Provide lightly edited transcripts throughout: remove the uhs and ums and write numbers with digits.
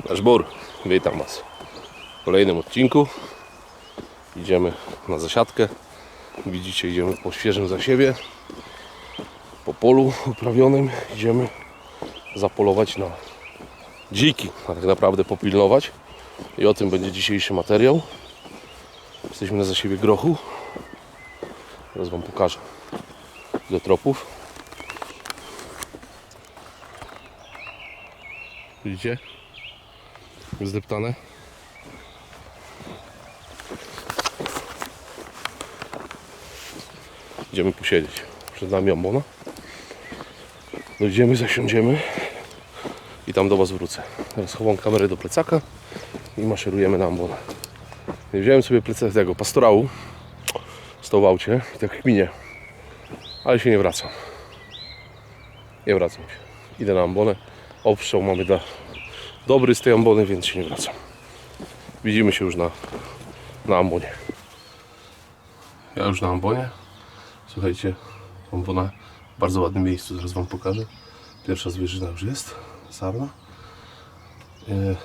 Nasz Bór, witam Was w kolejnym odcinku. Idziemy na zasiadkę. Widzicie, idziemy po świeżym zasiewie, po polu uprawionym. Idziemy zapolować na dziki, a tak naprawdę popilnować. I o tym będzie dzisiejszy materiał. Jesteśmy na zasiewie grochu. Teraz Wam pokażę do tropów. Widzicie? Zdeptane. Idziemy posiedzieć. Przed nami ambona. Dojdziemy, zasiądziemy i tam do Was wrócę. Teraz chowam kamerę do plecaka i maszerujemy na ambonę. Wziąłem sobie plecak tego pastorału z tą w aucie i tak kminie, ale się nie wracam. Nie wracam się. Idę na ambonę. Obstrzał mamy dobry z tej ambony, więc się nie wracam. Widzimy się już na ambonie. Ja już na ambonie. Słuchajcie, ambona w bardzo ładnym miejscu, zaraz Wam pokażę. Pierwsza zwierzyna już jest, sarna.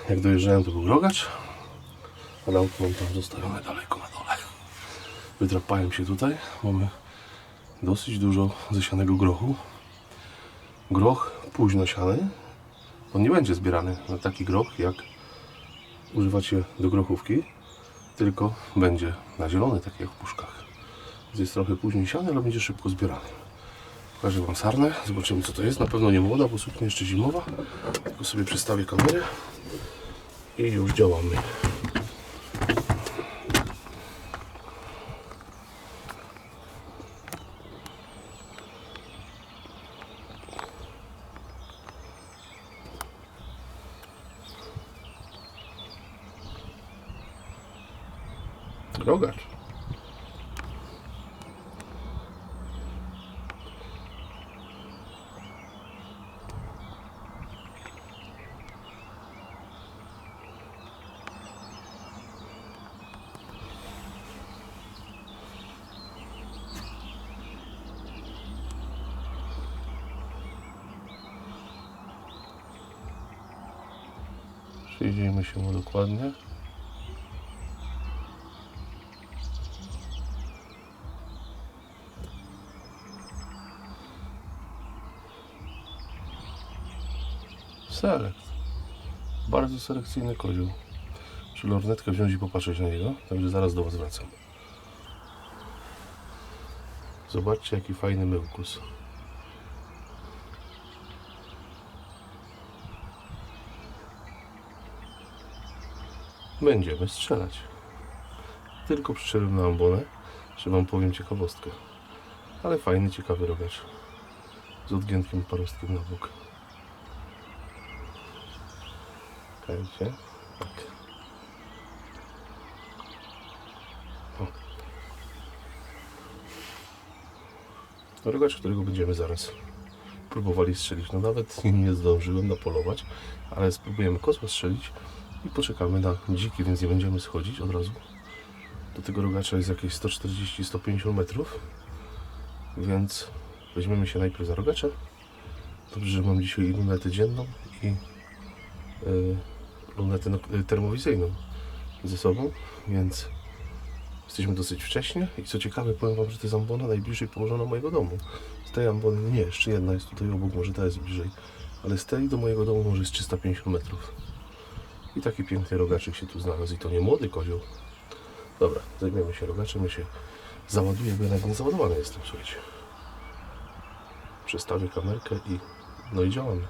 Jak dojeżdżałem, to był rogacz, ale auto mam tam zostawione daleko na dole. Wydrapałem się tutaj. Mamy dosyć dużo zasianego grochu. Groch późno siany. On nie będzie zbierany na taki groch, jak używacie do grochówki, tylko będzie na zielony, tak jak w puszkach. Jest trochę później siany, ale będzie szybko zbierany. Pokażę Wam sarnę, zobaczymy co to jest. Na pewno nie młoda, bo suknia jeszcze zimowa. Tylko sobie przestawię kamerę i już działamy. Rogacz. Przyjrzyjmy się mu dokładnie. Selekt. Bardzo selekcyjny kozioł. Muszę lornetkę wziąć i popatrzeć na niego, także zaraz do Was wracam. Zobaczcie, jaki fajny myłkus. Będziemy strzelać. Tylko przyszedłem na ambonę, że Wam powiem ciekawostkę. Ale fajny, ciekawy rogacz. Z odgiętym parostkiem na bok. Czekajcie. Tak. O. Rogacz, którego będziemy zaraz próbowali strzelić. No nawet nie zdążyłem napolować, ale spróbujemy kozła strzelić i poczekamy na dziki, więc nie będziemy schodzić od razu. Do tego rogacza jest jakieś 140-150 metrów, więc weźmiemy się najpierw za rogacza. Dobrze, że mam dzisiaj lunetę dzienną i lunetę termowizyjną ze sobą, więc jesteśmy dosyć wcześnie. I co ciekawe, powiem Wam, że to jest ambona najbliżej położona mojego domu. Z tej ambony, nie, jeszcze jedna jest tutaj obok, może ta jest bliżej, ale z tej do mojego domu może jest 350 metrów. I taki piękny rogaczek się tu znalazł, i to nie młody kozioł. Dobra, zajmiemy się rogaczem, ja się załaduję, bo ja nawet nie załadowany jestem, słuchajcie. Przestawię kamerkę i no i działamy.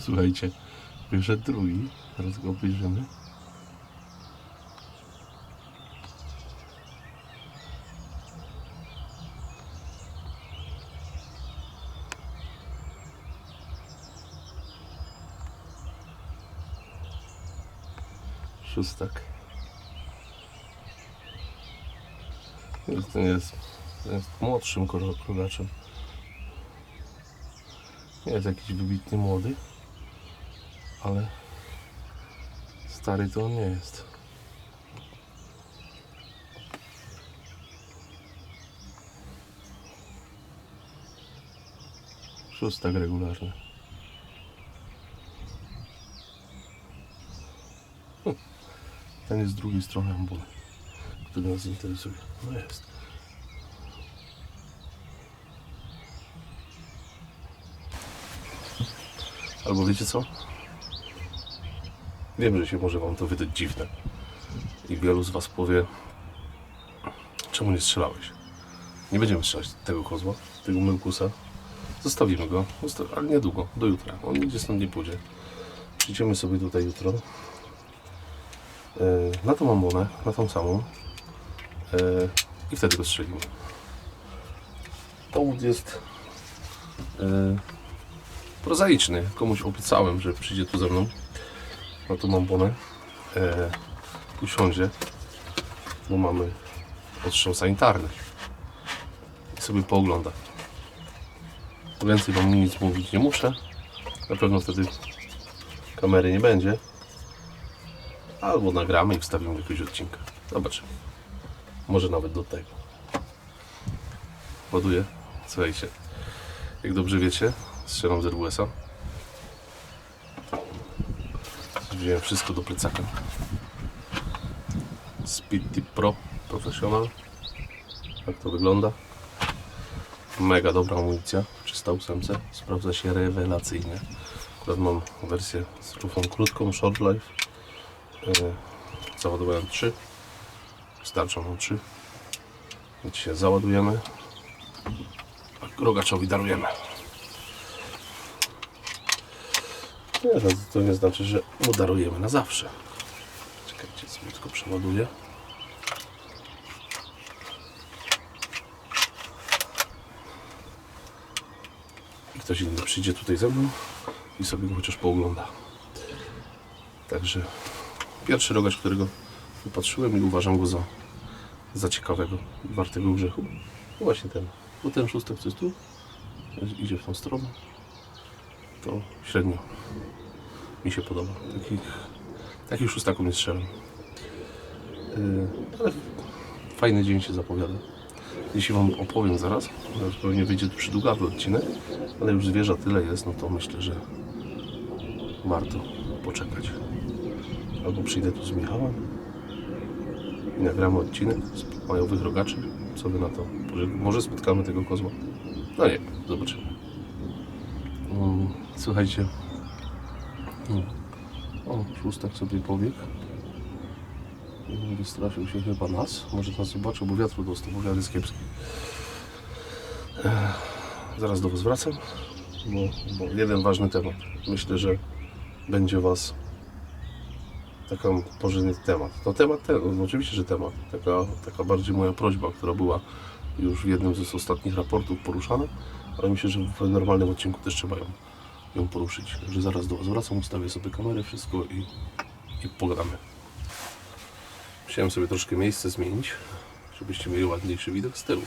Słuchajcie, wyszedł drugi, teraz go obejrzymy. Szóstak. Ten jest młodszym rogaczem. Nie jest jakiś wybitnie młody, ale stary to on nie jest. Szóstak regularny. Ten jest z drugiej strony ambony, który nas interesuje. No jest. Albo wiecie co? Wiem, że się może wam to wydać dziwne. I wielu z was powie, czemu nie strzelałeś? Nie będziemy strzelać tego kozła, tego Melkusa. Zostawimy go, ale niedługo, do jutra. On nigdzie stąd nie pójdzie. Przyjdziemy sobie tutaj jutro na tą ambonę, na tą samą i wtedy go strzelimy. Powód jest prozaiczny. Komuś obiecałem, że przyjdzie tu ze mną na tą ambonę, usiądzie, bo mamy odstrzał sanitarny i sobie poogląda. Więcej wam nic mówić nie muszę. Na pewno wtedy kamery nie będzie. Albo nagramy i wstawimy jakiegoś odcinka. Zobaczymy. Może nawet do tego. Ładuję. Słuchajcie. Jak dobrze wiecie, strzelam z RWS-a. Wziąłem wszystko do plecaka. Speed Tip Pro Professional. Tak to wygląda. Mega dobra amunicja. 308. Sprawdza się rewelacyjnie. Akurat mam wersję z rufą krótką, Short Life. Załadowałem 3. Starczą nam 3. Więc się załadujemy. A rogaczowi darujemy. To nie znaczy, że mu darujemy na zawsze. Czekajcie, sobie tylko przeładuję. I ktoś inny przyjdzie tutaj ze mną i sobie go chociaż poogląda. Także pierwszy rogacz, którego wypatrzyłem i uważam go za ciekawego i wartego grzechu. No właśnie ten. Bo ten szóstek, co jest tu, idzie w tą stronę. To średnio mi się podoba. Takich szóstaków nie strzelam. Ale fajny dzień się zapowiada. Jeśli wam opowiem zaraz, pewnie wyjdzie tu przydługawy odcinek, ale już zwierza tyle jest, no to myślę, że warto poczekać. Albo przyjdę tu z Michałem i nagramy odcinek z majowych rogaczy. Co wy na to? Może spotkamy tego kozła? No nie, zobaczymy. Słuchajcie. O, szóstak sobie pobiegł. Wystraszył się chyba nas. Może nas zobaczył, bo wiatru dostał, bo wiatr jest kiepski. Zaraz do was wracam, bo jeden ważny temat. Myślę, że będzie was taki porządny temat. No temat ten, oczywiście, że temat. Taka bardziej moja prośba, która była już w jednym z ostatnich raportów poruszana, ale myślę, że w normalnym odcinku też trzeba ją poruszyć. Także zaraz do was wracam, ustawię sobie kamerę, wszystko i pogadamy. Chciałem sobie troszkę miejsce zmienić, żebyście mieli ładniejszy widok z tyłu.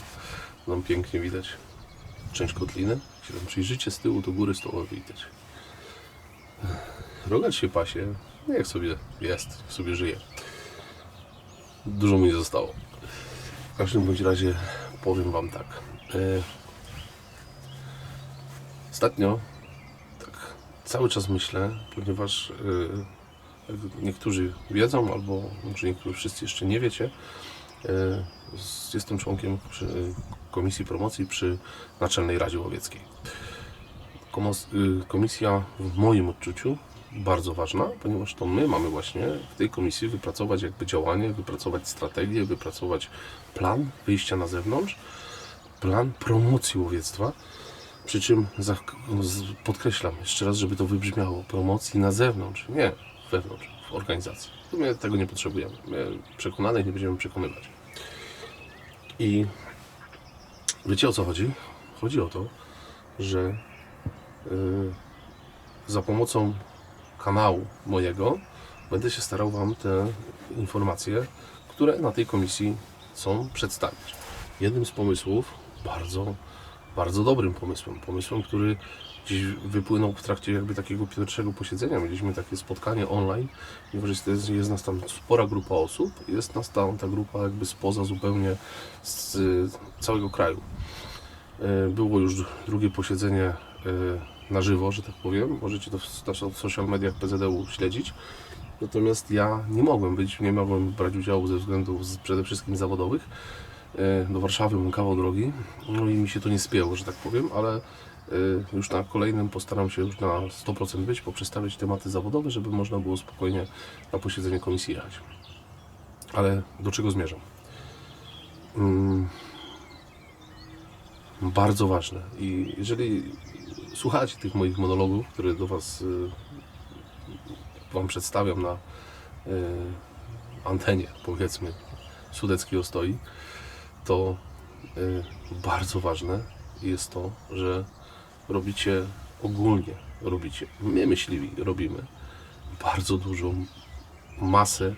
Nam pięknie widać część kotliny. Jeśli tam przyjrzycie z tyłu, do góry stołowe widać. Rogacz się pasie, jak sobie jest, jak sobie żyje. Dużo mi nie zostało. W każdym bądź razie powiem wam tak. Ostatnio tak cały czas myślę, ponieważ niektórzy wiedzą, albo może niektórzy wszyscy jeszcze nie wiecie, jestem członkiem Komisji Promocji przy Naczelnej Radzie Łowieckiej. Komisja w moim odczuciu bardzo ważna, ponieważ to my mamy właśnie w tej komisji wypracować jakby działanie, wypracować strategię, wypracować plan wyjścia na zewnątrz, plan promocji łowiectwa, przy czym podkreślam jeszcze raz, żeby to wybrzmiało, promocji na zewnątrz, nie wewnątrz, w organizacji. My tego nie potrzebujemy. My przekonanych nie będziemy przekonywać. I wiecie, o co chodzi? Chodzi o to, że za pomocą kanału mojego będę się starał wam te informacje, które na tej komisji są, przedstawić. Jednym z pomysłów, bardzo, bardzo dobrym pomysłem, który dziś wypłynął w trakcie jakby takiego pierwszego posiedzenia. Mieliśmy takie spotkanie online, ponieważ jest nas tam spora grupa osób, jest nas tam ta grupa jakby spoza zupełnie z całego kraju. Było już drugie posiedzenie na żywo, że tak powiem. Możecie to w social mediach PZD-u śledzić. Natomiast ja nie mogłem brać udziału ze względów przede wszystkim zawodowych. Do Warszawy mam kawał drogi, no i mi się to nie spięło, że tak powiem, ale już na kolejnym postaram się już na 100% być, poprzestawiać tematy zawodowe, żeby można było spokojnie na posiedzenie komisji jechać. Ale do czego zmierzam? Bardzo ważne i jeżeli słuchacie tych moich monologów, które do Was Wam przedstawiam na antenie, powiedzmy, Sudeckiej Ostoi, to bardzo ważne jest to, że my myśliwi robimy bardzo dużą masę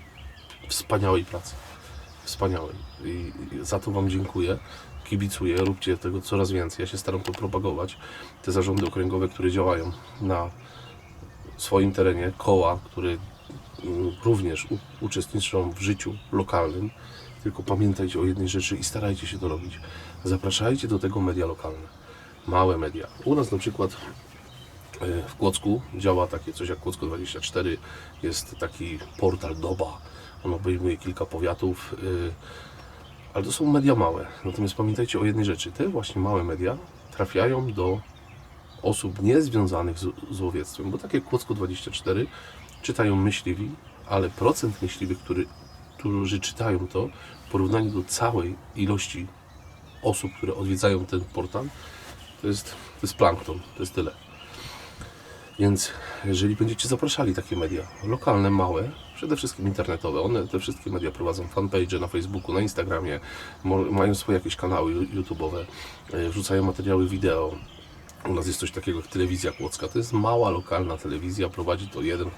wspaniałej pracy. Wspaniałej. I za to Wam dziękuję. Kibicuję, róbcie tego coraz więcej. Ja się staram to propagować. Te zarządy okręgowe, które działają na swoim terenie, koła, które również uczestniczą w życiu lokalnym. Tylko pamiętajcie o jednej rzeczy i starajcie się to robić. Zapraszajcie do tego media lokalne. Małe media. U nas na przykład w Kłodzku działa takie coś jak Kłodzko24. Jest taki portal Doba. On obejmuje kilka powiatów. Ale to są media małe. Natomiast pamiętajcie o jednej rzeczy. Te właśnie małe media trafiają do osób niezwiązanych z łowiectwem. Bo takie Kłodzko24 czytają myśliwi, ale procent myśliwych, którzy czytają to w porównaniu do całej ilości osób, które odwiedzają ten portal, to jest plankton, to jest tyle. Więc jeżeli będziecie zapraszali takie media lokalne, małe, przede wszystkim internetowe, one te wszystkie media prowadzą fanpage na Facebooku, na Instagramie, mają swoje jakieś kanały YouTube'owe, wrzucają materiały wideo. U nas jest coś takiego jak Telewizja Kłodzka. To jest mała, lokalna telewizja. Prowadzi to jeden,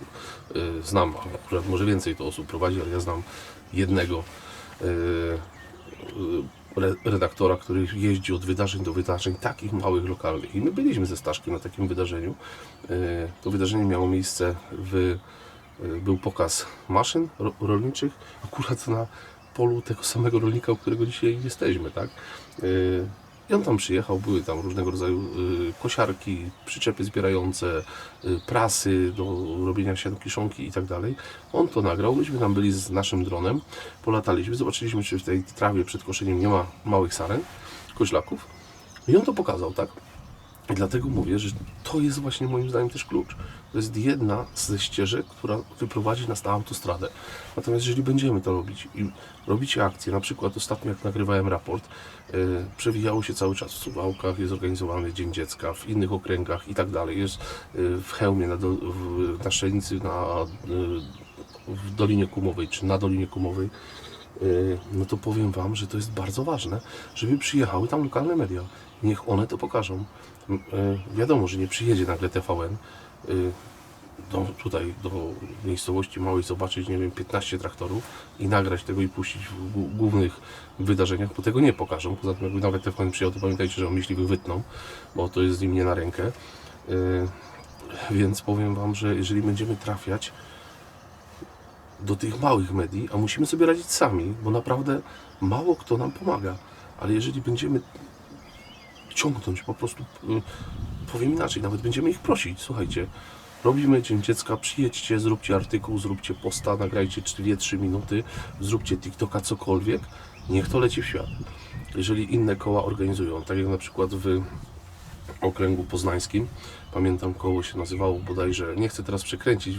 znam, akurat może więcej to osób prowadzi, ale ja znam jednego redaktora, który jeździ od wydarzeń do wydarzeń, takich małych, lokalnych. I my byliśmy ze Staszkiem na takim wydarzeniu. To wydarzenie miało miejsce był pokaz maszyn rolniczych, akurat na polu tego samego rolnika, u którego dzisiaj jesteśmy, tak? I on tam przyjechał, były tam różnego rodzaju kosiarki, przyczepy zbierające, prasy do robienia siankiszonki i tak dalej. On to nagrał, myśmy tam byli z naszym dronem, polataliśmy, zobaczyliśmy, czy w tej trawie przed koszeniem nie ma małych saren, koźlaków i on to pokazał, tak? I dlatego mówię, że to jest właśnie moim zdaniem też klucz. To jest jedna ze ścieżek, która wyprowadzi nas na autostradę. Natomiast jeżeli będziemy to robić i robicie akcje, na przykład ostatnio jak nagrywałem raport, przewijało się cały czas w Suwałkach, jest organizowany Dzień Dziecka, w innych okręgach i tak dalej. Jest w Chełmie, na Szczelnicy, w Dolinie Kumowej, czy na Dolinie Kumowej. No to powiem Wam, że to jest bardzo ważne, żeby przyjechały tam lokalne media. Niech one to pokażą. Wiadomo, że nie przyjedzie nagle TVN tutaj do miejscowości małej, zobaczyć, nie wiem, 15 traktorów i nagrać tego i puścić w głównych wydarzeniach, bo tego nie pokażą. Poza tym, jakby nawet TVN przyjechał, to pamiętajcie, że myśliwych wytną, bo to jest im nie na rękę. Więc powiem Wam, że jeżeli będziemy trafiać do tych małych medii, a musimy sobie radzić sami, bo naprawdę mało kto nam pomaga, ale jeżeli będziemy ciągnąć, po prostu powiem inaczej, nawet będziemy ich prosić, słuchajcie, robimy Dzień Dziecka, przyjedźcie, zróbcie artykuł, zróbcie posta, nagrajcie 2-3 minuty, zróbcie TikToka, cokolwiek, niech to leci w świat. Jeżeli inne koła organizują, tak jak na przykład w okręgu poznańskim, pamiętam, koło się nazywało bodajże, nie chcę teraz przekręcić,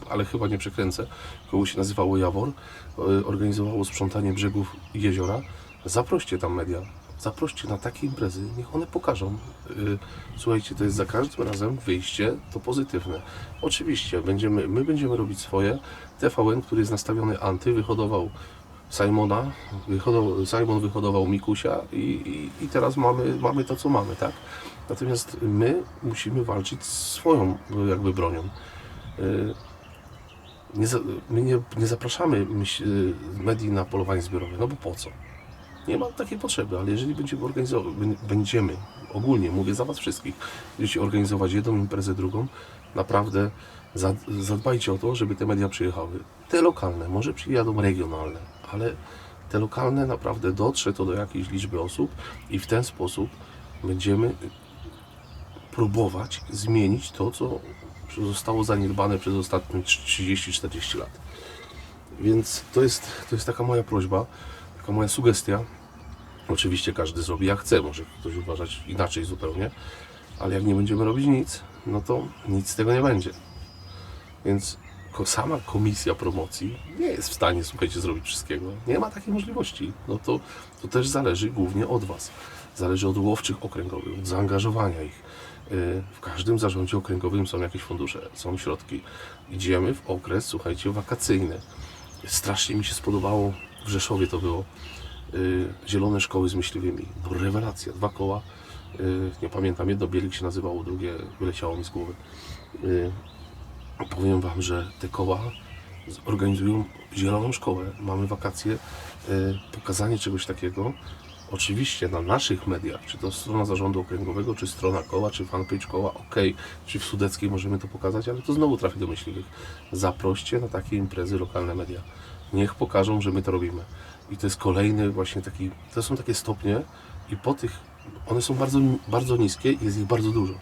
ale chyba nie przekręcę, koło się nazywało Jawor, organizowało sprzątanie brzegów jeziora, zaproście tam media. Zaproście na takie imprezy, niech one pokażą. Słuchajcie, to jest za każdym razem wyjście to pozytywne. Oczywiście my będziemy robić swoje. TVN, który jest nastawiony anty, wyhodował Simona, Simon wyhodował Mikusia i teraz mamy to, co mamy, tak? Natomiast my musimy walczyć swoją jakby bronią. My nie zapraszamy medii na polowanie zbiorowe, no bo po co? Nie ma takiej potrzeby, ale jeżeli będziemy, ogólnie mówię za Was wszystkich, jeśli organizować jedną imprezę, drugą, naprawdę zadbajcie o to, żeby te media przyjechały. Te lokalne, może przyjadą regionalne, ale te lokalne naprawdę dotrze to do jakiejś liczby osób i w ten sposób będziemy próbować zmienić to, co zostało zaniedbane przez ostatnie 30-40 lat. Więc to jest taka moja prośba, taka moja sugestia. Oczywiście każdy zrobi jak chce, może ktoś uważać inaczej zupełnie, ale jak nie będziemy robić nic, no to nic z tego nie będzie. Więc sama komisja promocji nie jest w stanie, słuchajcie, zrobić wszystkiego. Nie ma takiej możliwości. No to też zależy głównie od Was. Zależy od łowczych okręgowych, od zaangażowania ich. W każdym zarządzie okręgowym są jakieś fundusze, są środki. Idziemy w okres, słuchajcie, wakacyjny. Strasznie mi się spodobało, w Rzeszowie to było, zielone szkoły z myśliwymi. No rewelacja, 2 koła. Nie pamiętam, jedno Bielik się nazywało, drugie wyleciało mi z głowy. Powiem Wam, że te koła organizują zieloną szkołę. Mamy wakacje, pokazanie czegoś takiego. Oczywiście na naszych mediach, czy to strona zarządu okręgowego, czy strona koła, czy fanpage koła, ok, czy w Sudeckiej możemy to pokazać, ale to znowu trafi do myśliwych. Zaproście na takie imprezy lokalne media. Niech pokażą, że my to robimy. I to jest kolejny właśnie taki, to są takie stopnie i po tych, one są bardzo, bardzo niskie i jest ich bardzo dużo,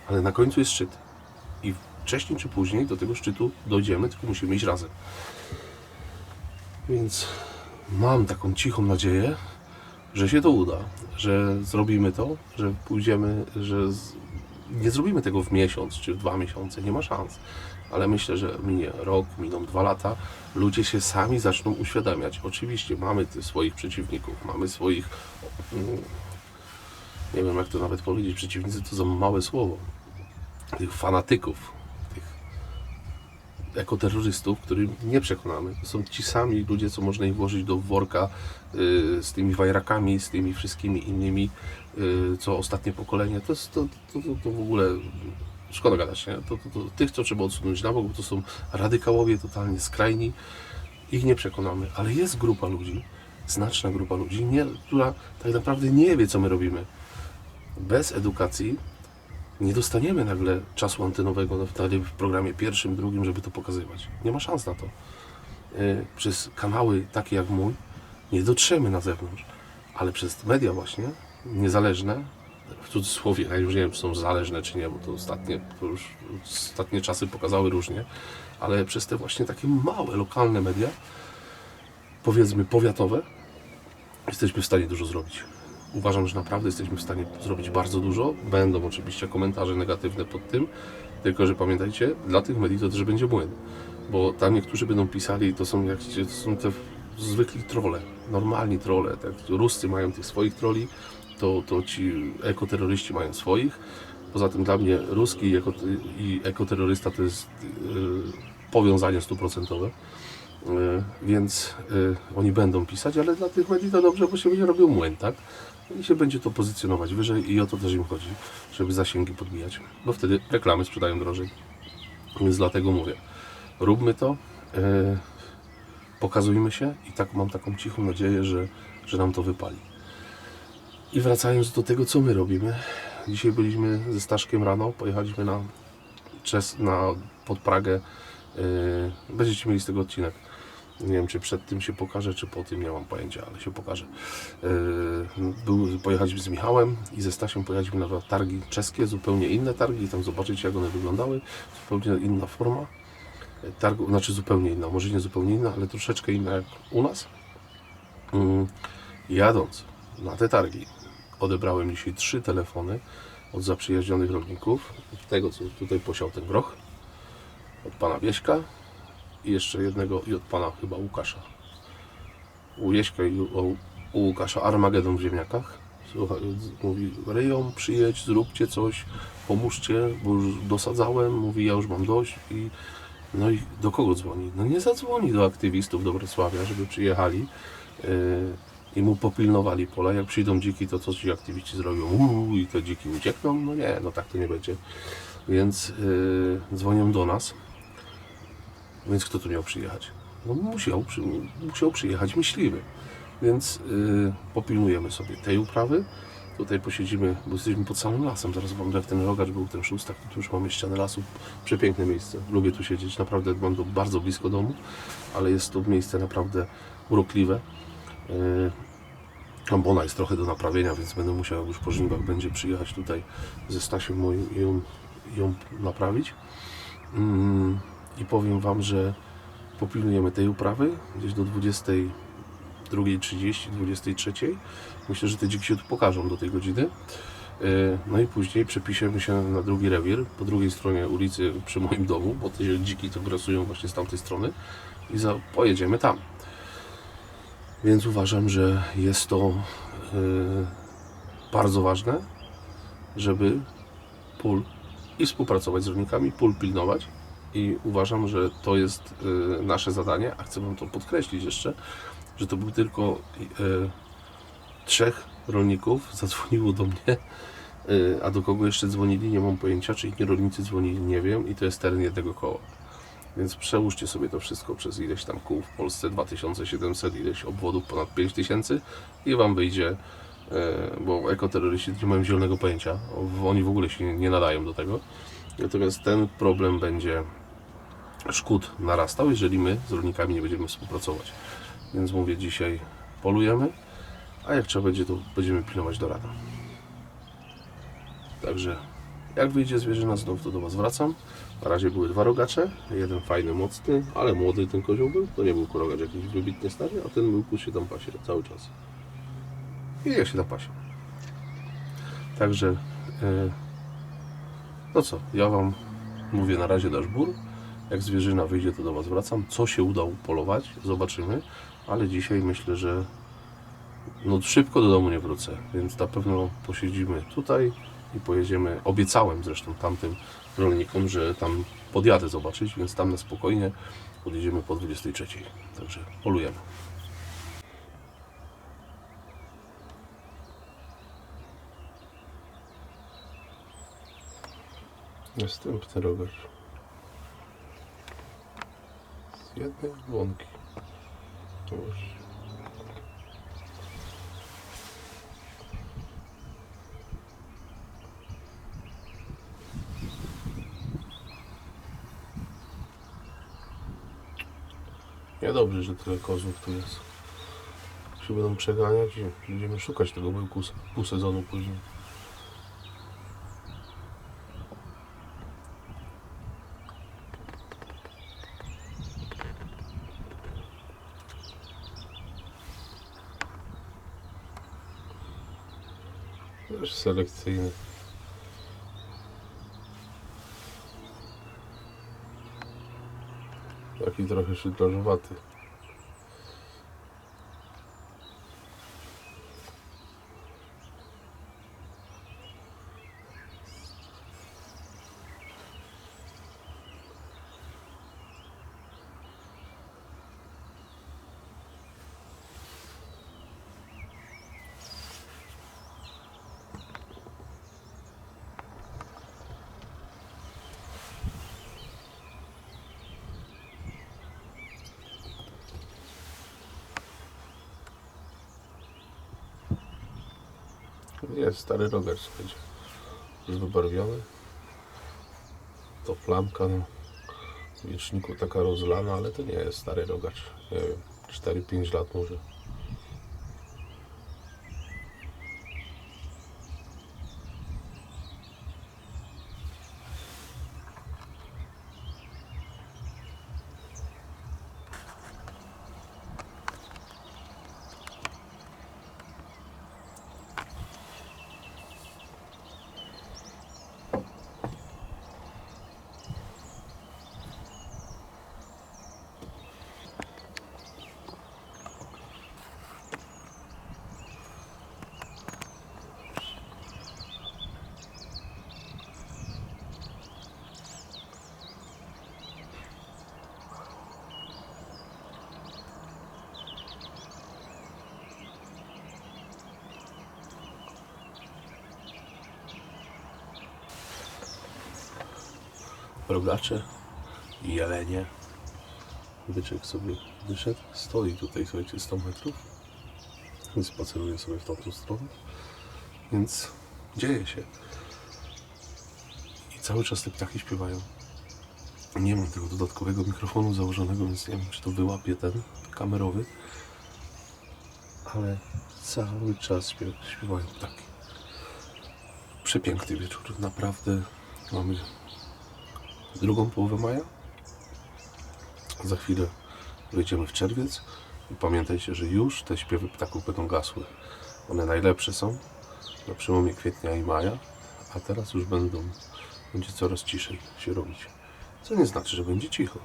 ale na końcu jest szczyt. I wcześniej czy później do tego szczytu dojdziemy, tylko musimy iść razem. Więc mam taką cichą nadzieję, że się to uda, że zrobimy to, że pójdziemy, nie zrobimy tego w miesiąc czy w 2 miesiące, nie ma szans. Ale myślę, że minie rok, miną 2 lata, ludzie się sami zaczną uświadamiać. Oczywiście mamy swoich przeciwników, mamy swoich, nie wiem jak to nawet powiedzieć, przeciwnicy to za małe słowo, tych fanatyków, tych ekoterrorystów, których nie przekonamy. To są ci sami ludzie, co można ich włożyć do worka z tymi wajrakami, z tymi wszystkimi innymi, co ostatnie pokolenie. To w ogóle szkoda gadać, nie? To tych, co trzeba odsunąć na bok, bo to są radykałowie totalnie skrajni. Ich nie przekonamy, ale jest grupa ludzi, znaczna grupa ludzi, która tak naprawdę nie wie, co my robimy. Bez edukacji nie dostaniemy nagle czasu antenowego w programie pierwszym, drugim, żeby to pokazywać. Nie ma szans na to. Przez kanały takie jak mój nie dotrzemy na zewnątrz, ale przez media właśnie niezależne, w cudzysłowie, ja już nie wiem, czy są zależne czy nie, bo to już ostatnie czasy pokazały różnie, ale przez te właśnie takie małe, lokalne media, powiedzmy powiatowe, jesteśmy w stanie dużo zrobić. Uważam, że naprawdę jesteśmy w stanie zrobić bardzo dużo. Będą oczywiście komentarze negatywne pod tym, tylko że pamiętajcie, dla tych mediów to też będzie błęd, bo tam niektórzy będą pisali, to są te zwykli trolle, normalni trolle, tak? Ruscy mają tych swoich troli, to ci ekoterroryści mają swoich. Poza tym dla mnie ruski i ekoterrorysta to jest powiązanie 100%. Więc oni będą pisać, ale dla tych mediów to dobrze, bo się będzie robił młyn, tak? I się będzie to pozycjonować wyżej i o to też im chodzi, żeby zasięgi podbijać, bo wtedy reklamy sprzedają drożej. Więc dlatego mówię, róbmy to, pokazujmy się i tak mam taką cichą nadzieję, że nam to wypali. I wracając do tego, co my robimy. Dzisiaj byliśmy ze Staszkiem rano, pojechaliśmy pod Pragę. Będziecie mieli z tego odcinek. Nie wiem, czy przed tym się pokaże, czy po tym, nie mam pojęcia, ale się pokaże. Pojechaliśmy z Michałem i ze Stasiem pojechaliśmy na targi czeskie, zupełnie inne targi, i tam zobaczycie, jak one wyglądały. Zupełnie inna forma targu, znaczy zupełnie inna, może nie zupełnie inna, ale troszeczkę inna jak u nas. Jadąc na te targi, odebrałem dzisiaj 3 telefony od zaprzyjaźnionych rolników, tego, co tutaj posiał ten groch, od pana Wieśka i jeszcze jednego i od pana chyba Łukasza. U Wieśka i u Łukasza Armagedon w ziemniakach. Słuchaj, mówi, ryją, przyjedź, zróbcie coś, pomóżcie, bo już dosadzałem, mówi, ja już mam dość. No i do kogo dzwoni? No nie zadzwoni do aktywistów do Wrocławia, żeby przyjechali i mu popilnowali pola. Jak przyjdą dziki, to co ci aktywiści zrobią? I te dziki uciekną? No nie, no tak to nie będzie. Więc dzwonią do nas. Więc kto tu miał przyjechać? No musiał przyjechać myśliwy. Więc popilnujemy sobie tej uprawy. Tutaj posiedzimy, bo jesteśmy pod samym lasem. Zaraz wam, jak ten rogacz był, ten szóstak, tu już mamy ścianę lasu. Przepiękne miejsce. Lubię tu siedzieć. Naprawdę mam to bardzo blisko domu, ale jest to miejsce naprawdę urokliwe. Ambona jest trochę do naprawienia, więc będę musiał, jak już po żniwach będzie, przyjechać tutaj ze Stasiem moim i ją naprawić. I powiem Wam, że popilnujemy tej uprawy gdzieś do 22:30, 23:00. Myślę, że te dziki się tu pokażą do tej godziny. No i później przepiszemy się na drugi rewir, po drugiej stronie ulicy przy moim domu, bo te dziki to grasują właśnie z tamtej strony i pojedziemy tam. Więc uważam, że jest to bardzo ważne, żeby pól i współpracować z rolnikami, pól pilnować, i uważam, że to jest nasze zadanie, a chcę Wam to podkreślić jeszcze, że to był tylko 3 rolników zadzwoniło do mnie, a do kogo jeszcze dzwonili, nie mam pojęcia, czy inni rolnicy dzwonili, nie wiem, i to jest teren jednego koła. Więc przełóżcie sobie to wszystko przez ileś tam kół w Polsce, 2700, ileś obwodów, ponad 5000 i Wam wyjdzie, bo ekoterroryści nie mają zielonego pojęcia, oni w ogóle się nie nadają do tego. Natomiast ten problem będzie szkód narastał, jeżeli my z rolnikami nie będziemy współpracować. Więc mówię, dzisiaj polujemy, a jak trzeba będzie, to będziemy pilnować do rana. Także jak wyjdzie zwierzyna znów, to do Was wracam. Na razie były 2 rogacze, jeden fajny, mocny, ale młody ten kozioł był. To nie był rogacz jakiś wybitnie stary, a ten był się tam pasie cały czas. I ja się tam pasie. Także no co, ja Wam mówię na razie dasz bór. Jak zwierzyna wyjdzie, to do Was wracam. Co się uda upolować, zobaczymy. Ale dzisiaj myślę, że no szybko do domu nie wrócę, więc na pewno posiedzimy tutaj i pojedziemy. Obiecałem zresztą tamtym rolnikom, że tam podjadę zobaczyć, więc tam na spokojnie podjedziemy po 23:00. Także polujemy. Następny rogacz. Z jednej łąki. Niedobrze, że tyle kozłów tu jest. Się będą przeganiać i będziemy szukać tego bełku pół sezonu później. Też selekcyjny. Taki trochę szydlarzowaty. Jest stary rogacz, słuchajcie. Już wybarwiony. To plamka na wieczniku taka rozlana, ale to nie jest stary rogacz. Nie wiem, 4-5 lat może. Rogacze i jelenie. Byczek sobie wyszedł, stoi tutaj, słuchajcie, 100 metrów. Spaceruje sobie w tamtą stronę, więc dzieje się. I cały czas te ptaki śpiewają. Nie mam tego dodatkowego mikrofonu założonego, więc nie wiem, czy to wyłapie ten kamerowy. ale cały czas śpiewają ptaki. Przepiękny wieczór, naprawdę. Mamy drugą połowę maja. Za chwilę wejdziemy w czerwiec i pamiętajcie, że już te śpiewy ptaków będą gasły. One najlepsze są na przełomie kwietnia i maja, a teraz już będzie coraz ciszej się robić. Co nie znaczy, że będzie cicho,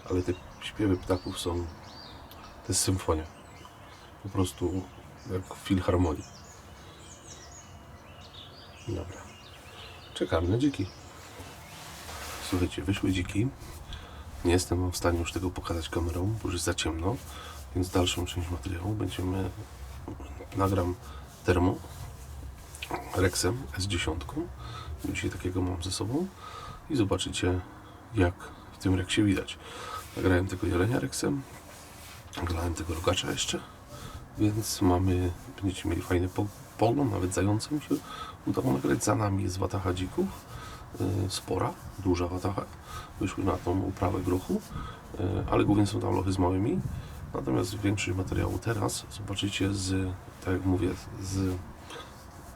ale te śpiewy ptaków są, to jest symfonia, po prostu jak w filharmonii. Dobra, czekamy na dziki. Słuchajcie, wyszły dziki. Nie jestem w stanie już tego pokazać kamerą, bo już jest za ciemno, więc dalszą część materiału nagram termo Rexem S10. Dzisiaj takiego mam ze sobą i zobaczycie, jak w tym Rexie widać. Nagrałem tego jelenia Rexem, nagrałem tego rogacza jeszcze, więc będziecie mieli fajny pogląd, nawet zającem się udało nagrać. Za nami jest watacha dzików, spora, duża watacha. Wyszły na tą uprawę grochu, ale głównie są tam lochy z małymi. Natomiast większość materiału teraz zobaczycie tak jak mówię, z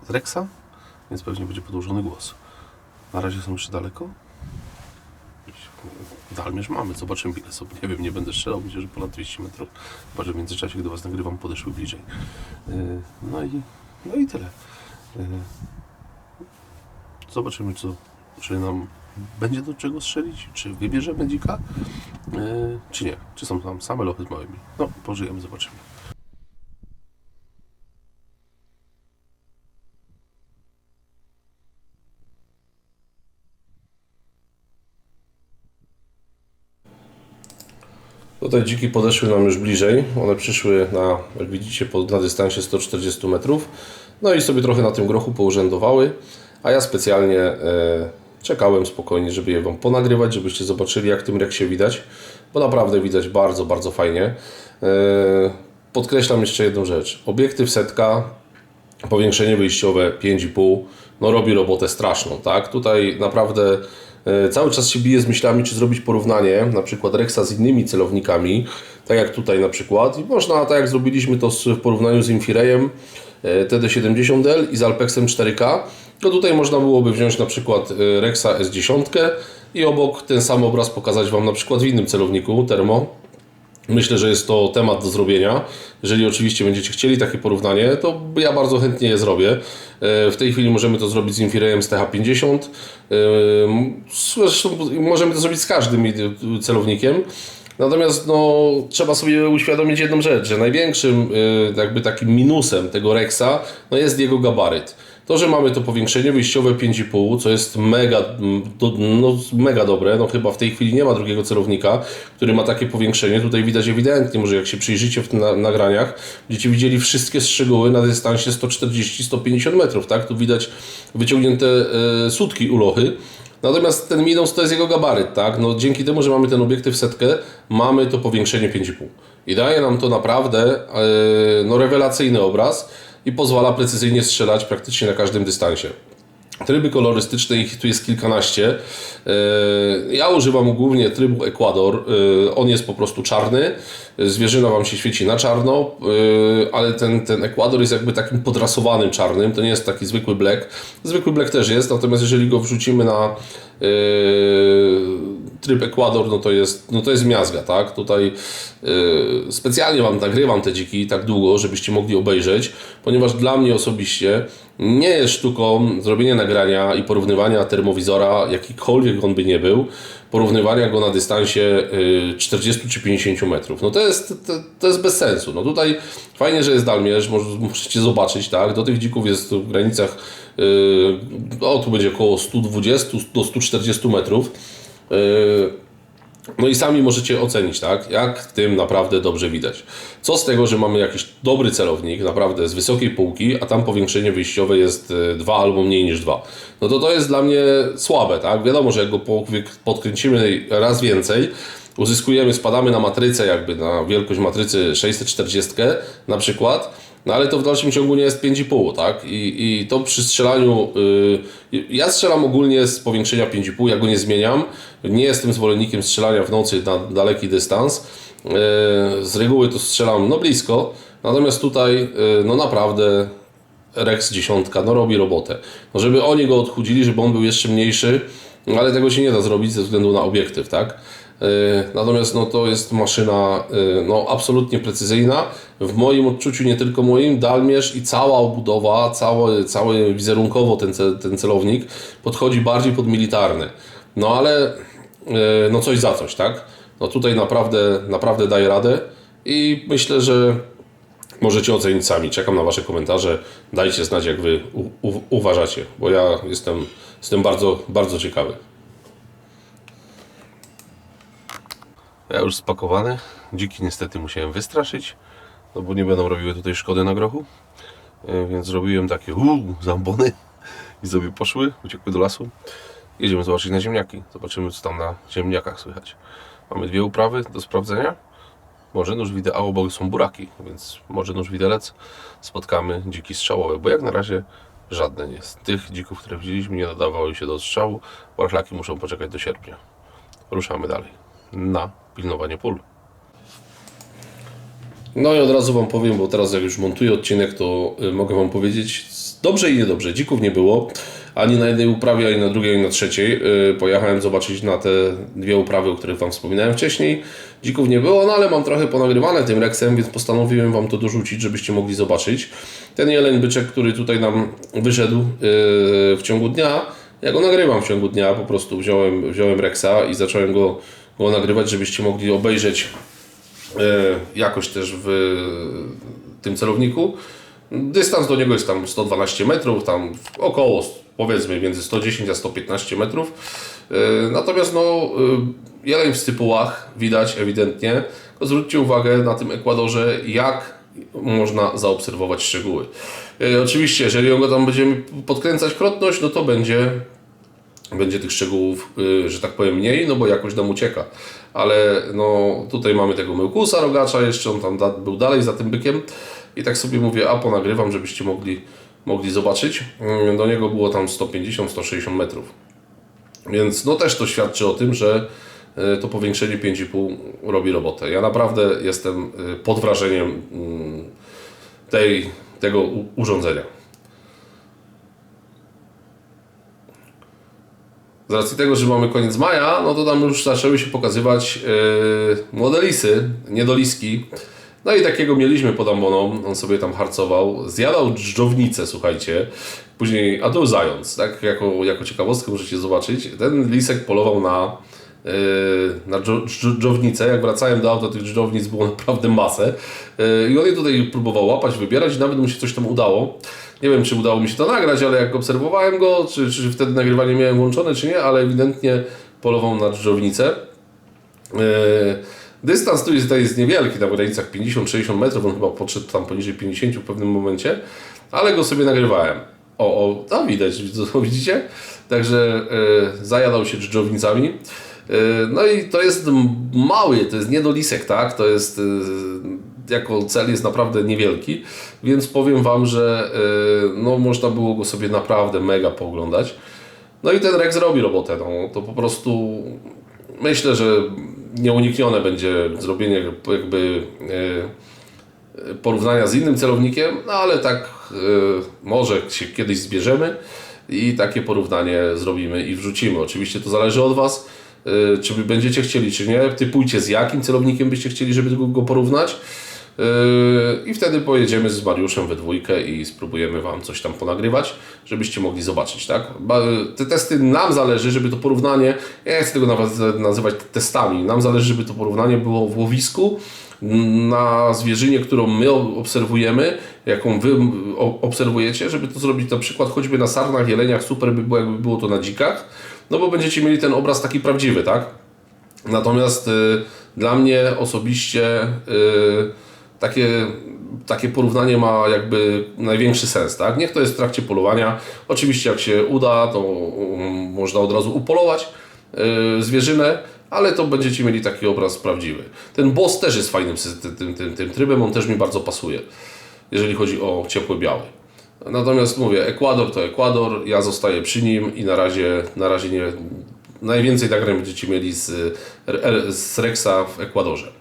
Rexa, więc pewnie będzie podłożony głos. Na razie są jeszcze daleko. Dalmierz mamy, zobaczymy ile są. Nie wiem, nie będę strzelał, myślę, że ponad 200 metrów. Chyba, że w międzyczasie, gdy Was nagrywam, podeszły bliżej. No i tyle. Zobaczymy, czy nam będzie do czego strzelić, czy wybierzemy dzika, czy nie. Czy są tam same lochy z małymi. No, pożyjemy, zobaczymy. Tutaj dziki podeszły nam już bliżej. One przyszły jak widzicie, na dystansie 140 metrów. No i sobie trochę na tym grochu pourzędowały, a ja specjalnie czekałem spokojnie, żeby je Wam ponagrywać, żebyście zobaczyli, jak w tym Rexie widać, bo naprawdę widać bardzo, bardzo fajnie. Podkreślam jeszcze jedną rzecz. Obiektyw 100, powiększenie wyjściowe 5,5, no robi robotę straszną, tak? Tutaj naprawdę cały czas się biję z myślami, czy zrobić porównanie, na przykład Rexa z innymi celownikami, tak jak tutaj na przykład. I można, tak jak zrobiliśmy to w porównaniu z Infirejem TD70L i z Alpexem 4K, to tutaj można byłoby wziąć na przykład Rexa S10 i obok ten sam obraz pokazać Wam na przykład w innym celowniku Thermo. Myślę, że jest to temat do zrobienia. Jeżeli oczywiście będziecie chcieli takie porównanie, to ja bardzo chętnie je zrobię. W tej chwili możemy to zrobić z Infirejem z TH50. Zresztą możemy to zrobić z każdym celownikiem. Natomiast trzeba sobie uświadomić jedną rzecz, że największym jakby takim minusem tego Rexa jest jego gabaryt. To, że mamy to powiększenie wyjściowe 5,5, co jest mega dobre, chyba w tej chwili nie ma drugiego celownika, który ma takie powiększenie. Tutaj widać ewidentnie, może jak się przyjrzycie w nagraniach, będziecie widzieli wszystkie strzyguły na dystansie 140-150 metrów, tak? Tu widać wyciągnięte sutki u lochy. Natomiast ten minus to jest jego gabaryt, tak? Dzięki temu, że mamy ten obiektyw 100, mamy to powiększenie 5,5. I daje nam to naprawdę rewelacyjny obraz i pozwala precyzyjnie strzelać praktycznie na każdym dystansie. Tryby kolorystyczne, ich tu jest kilkanaście. Ja używam głównie trybu Ecuador. On jest po prostu czarny. Zwierzyna Wam się świeci na czarno, ale ten Ecuador jest jakby takim podrasowanym czarnym. To nie jest taki zwykły black. Zwykły black też jest, natomiast jeżeli go wrzucimy na tryb Ecuador, to jest miazga, tak? Tutaj specjalnie Wam nagrywam te dziki tak długo, żebyście mogli obejrzeć, ponieważ dla mnie osobiście nie jest sztuką zrobienia nagrania i porównywania termowizora, jakikolwiek on by nie był, porównywania go na dystansie 40 czy 50 metrów. To jest bez sensu. Tutaj fajnie, że jest dalmierz, możecie zobaczyć, tak? Do tych dzików jest w granicach, tu będzie około 120 do 140 metrów. No i sami możecie ocenić, tak, jak w tym naprawdę dobrze widać. Co z tego, że mamy jakiś dobry celownik, naprawdę z wysokiej półki, a tam powiększenie wyjściowe jest 2 albo mniej niż 2. To jest dla mnie słabe, tak? Wiadomo, że jak go podkręcimy raz więcej, spadamy na matrycę, jakby na wielkość matrycy 640 na przykład, ale to w dalszym ciągu nie jest 5,5, tak? I to przy strzelaniu, ja strzelam ogólnie z powiększenia 5,5, ja go nie zmieniam. Nie jestem zwolennikiem strzelania w nocy na daleki dystans. Z reguły to strzelam blisko, Natomiast tutaj no naprawdę Rex 10 no robi robotę. No żeby oni go odchudzili, żeby on był jeszcze mniejszy, ale tego się nie da zrobić ze względu na obiektyw, tak? Natomiast no, to jest maszyna no, absolutnie precyzyjna. W moim odczuciu, nie tylko moim, Dalmierz i cała obudowa, cały wizerunkowo ten celownik podchodzi bardziej pod militarny. No ale no coś za coś, tak? No tutaj naprawdę daje radę i myślę, że możecie ocenić sami. Czekam na Wasze komentarze. Dajcie znać, jak Wy uważacie, bo ja jestem bardzo ciekawy. Ja już spakowany. Dziki niestety musiałem wystraszyć, no bo nie będą robiły tutaj szkody na grochu. Więc zrobiłem takie zambony i sobie poszły, uciekły do lasu. Jedziemy zobaczyć na ziemniaki. Zobaczymy, co tam na ziemniakach słychać. Mamy 2 uprawy do sprawdzenia. Może nóż wideo, bo są buraki, więc może nóż widelec. Spotkamy dziki strzałowe, bo jak na razie żadne nie. Z tych dzików, które widzieliśmy, nie nadawały się do strzału. Warchlaki muszą poczekać do sierpnia. Ruszamy dalej na pilnowanie pól. No i od razu Wam powiem, bo teraz jak już montuję odcinek, to mogę Wam powiedzieć dobrze i niedobrze. Dzików nie było, ani na jednej uprawie, ani na drugiej, ani na trzeciej. Pojechałem zobaczyć na te 2 uprawy, o których Wam wspominałem wcześniej. Dzików nie było, no ale mam trochę ponagrywane tym Rexem, więc postanowiłem Wam to dorzucić, żebyście mogli zobaczyć. Ten jeleń byczek, który tutaj nam wyszedł w ciągu dnia, ja go nagrywam w ciągu dnia, po prostu wziąłem Rexa i zacząłem go nagrywać, żebyście mogli obejrzeć jakoś też w tym celowniku. Dystans do niego jest tam 112 metrów, tam około powiedzmy między 110 a 115 metrów. Natomiast no, jeleń w stypułach widać ewidentnie. To zwróćcie uwagę na tym Ekwadorze, jak można zaobserwować szczegóły. Oczywiście, jeżeli go tam będziemy podkręcać krotność, no to będzie tych szczegółów, że tak powiem, mniej, no bo jakoś nam ucieka. Ale no tutaj mamy tego Mełkusa rogacza jeszcze, on tam był dalej za tym bykiem i tak sobie mówię, ponagrywam, żebyście mogli zobaczyć. Do niego było tam 150-160 metrów. Więc no też to świadczy o tym, że to powiększenie 5,5 robi robotę. Ja naprawdę jestem pod wrażeniem tego urządzenia. Z racji tego, że mamy koniec maja, no to tam już zaczęły się pokazywać młode lisy, niedoliski. No i takiego mieliśmy pod amboną, on sobie tam harcował, zjadał dżdżownicę, słuchajcie. Później, a to był zając, tak? Jako ciekawostkę możecie zobaczyć. Ten lisek polował na dżdżownicę. Jak wracałem do auta, tych dżdżownic było naprawdę masę. I on je tutaj próbował łapać, wybierać i nawet mu się coś tam udało. Nie wiem, czy udało mi się to nagrać, ale jak obserwowałem go, czy wtedy nagrywanie miałem włączone, czy nie, ale ewidentnie polował na dżdżownicę. Dystans tutaj jest niewielki, na granicach 50-60 metrów, on chyba podszedł tam poniżej 50 w pewnym momencie, ale go sobie nagrywałem. Tam widać, widzicie? Także zajadał się dżdżownicami. No i to jest mały, to jest niedolisek, tak? To jest, jako cel jest naprawdę niewielki, więc powiem Wam, że no, można było go sobie naprawdę mega pooglądać. No i ten Rex robi robotę, no, to po prostu myślę, że nieuniknione będzie zrobienie jakby porównania z innym celownikiem, no ale tak może się kiedyś zbierzemy i takie porównanie zrobimy i wrzucimy. Oczywiście to zależy od Was, czy wy będziecie chcieli, czy nie. Typujcie, z jakim celownikiem byście chcieli, żeby go porównać. I wtedy pojedziemy z Mariuszem we dwójkę i spróbujemy Wam coś tam ponagrywać, żebyście mogli zobaczyć, tak? Te testy nam zależy, żeby to porównanie, ja nie chcę tego nawet nazywać testami, nam zależy, żeby to porównanie było w łowisku, na zwierzynie, którą my obserwujemy, jaką Wy obserwujecie, żeby to zrobić na przykład choćby na sarnach, jeleniach, super by było, jakby było to na dzikach, no bo będziecie mieli ten obraz taki prawdziwy, tak? Natomiast dla mnie osobiście takie porównanie ma jakby największy sens, tak? Niech to jest w trakcie polowania. Oczywiście jak się uda, to można od razu upolować zwierzynę, ale to będziecie mieli taki obraz prawdziwy. Ten boss też jest fajnym tym trybem, on też mi bardzo pasuje, jeżeli chodzi o ciepły biały. Natomiast mówię, Ekwador to Ekwador, ja zostaję przy nim i na razie nie. Najwięcej nagrań będziecie mieli z Rexa w Ekwadorze.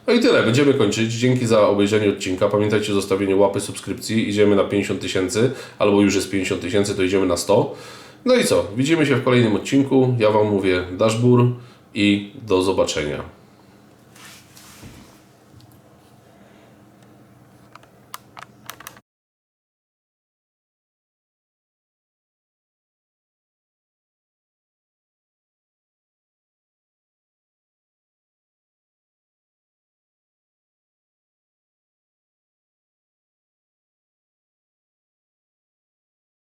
No i tyle, będziemy kończyć. Dzięki za obejrzenie odcinka. Pamiętajcie o zostawieniu łapy, subskrypcji. Idziemy na 50 000, albo już jest 50 000, to idziemy na 100. No i co? Widzimy się w kolejnym odcinku. Ja Wam mówię Dashbur i do zobaczenia.